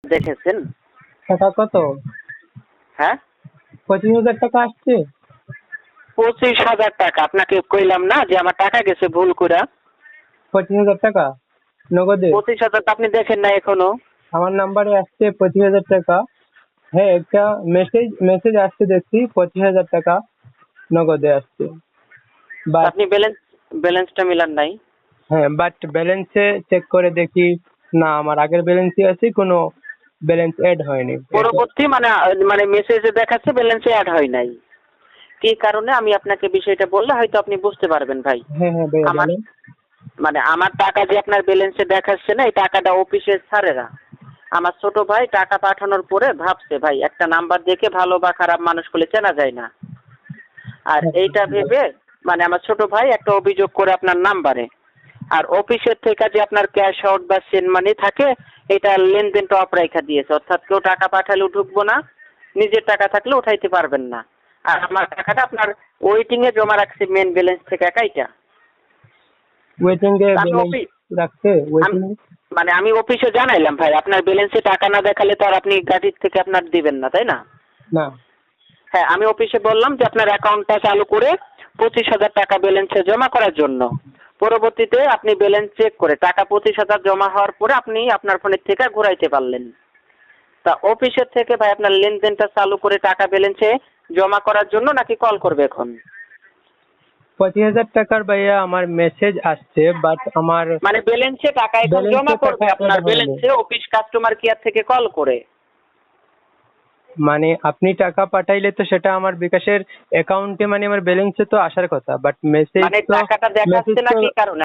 দেখেছেন? টাকা কত? হ্যাঁ? 25,000 টাকা আসছে? 25,000 টাকা। আপনাকে কইলাম না যে আমার টাকা গেছে ভুল কইরা। 25,000 টাকা নগদে? 25,000 তো আপনি দেখেন নাই এখনো। আমার নাম্বারে আসছে 25,000 টাকা। হ্যাঁ, একটা মেসেজ আসছে দেখছি 25,000 টাকা নগদে আসছে। বাট আপনি ব্যালেন্সটা মিলান নাই। হ্যাঁ, বাট ব্যালেন্সে চেক করে দেখি না, আমার আগের ব্যালেন্সই আছে, কোনো ব্যালেন্স এড হয়নি। পরবর্তী মানে মেসেজে দেখাচ্ছে ব্যালেন্সে এড হয় নাই। কি কারণে আমি আপনাকে বিষয়টা বললে হয়তো আপনি বুঝতে পারবেন ভাই। হ্যাঁ হ্যাঁ ভাইয়া আমার বলেন। মানে আমার টাকা যে আপনার ব্যালেন্সে দেখাচ্ছে না, এই টাকাটা অফিসের স্যারেরা। আমার ছোট ভাই টাকা পাঠানোর পরে ভাবছে ভাই একটা নাম্বার দেখে ভালো বা খারাপ মানুষগুলো চেনা যায় না। আর এইটা ভেবে মানে আমার ছোট ভাই একটা অভিযোগ করে আপনার নাম্বারে। আর অফিসের থেকে যে আপনার ক্যাশ আউট বা সেন্ড মানি থাকে, এটা লেনদেনটা অফ রাইখা দিয়েছে। অর্থাৎ কেউ টাকা পাঠালেও ঢুকবো না, নিজের টাকা থাকলে উঠাইতে পারবেন না। আর আমার টাকাটা আপনার ওয়েটিং এ জমা রাখছে মেন ব্যালেন্স থেকে একাইটা। ওয়েটিং এ আমি ব্যালেন্স অফিস রাখছে ওয়েটিং। মানে আমি অফিসে জানাইলাম ভাই আপনার ব্যালেন্সে টাকা না দেখালে তো আর আপনি গাড়ির থেকে আপনার দিবেন না, তাই না? না। হ্যাঁ, আমি অফিসে বললাম যে আপনার অ্যাকাউন্টটা চালু করে 25,000 টাকা ব্যালেন্সে জমা করার জন্য। পরবর্তীতে আপনি ব্যালেন্স চেক করে টাকা 25,000 জমা হওয়ার পরে আপনি আপনার ফোনের থেকে ঘুরাইতে পারলেন। তা অফিসের থেকে ভাই আপনার লেনদেনটা চালু করে টাকা ব্যালেন্সে জমা করার জন্য নাকি কল করবে এখন? 25,000 টাকার ভাইয়া আমার মেসেজ আসছে, বাট আমার মানে ব্যালেন্সে টাকা এখন ব্যালেন্সে জমা করবে টাকা আপনার add হয়নি। ব্যালেন্সে অফিস কাস্টমার কেয়ার থেকে কল করে। মানে আপনি টাকা পাঠাইলে তো সেটা আমার বিকাশের অ্যাকাউন্টে, মানে আমার ব্যালেন্সে তো আসার কথা, বাট মেসেজ মানে তো টাকাটা দেখাচ্ছে না কি কারণে?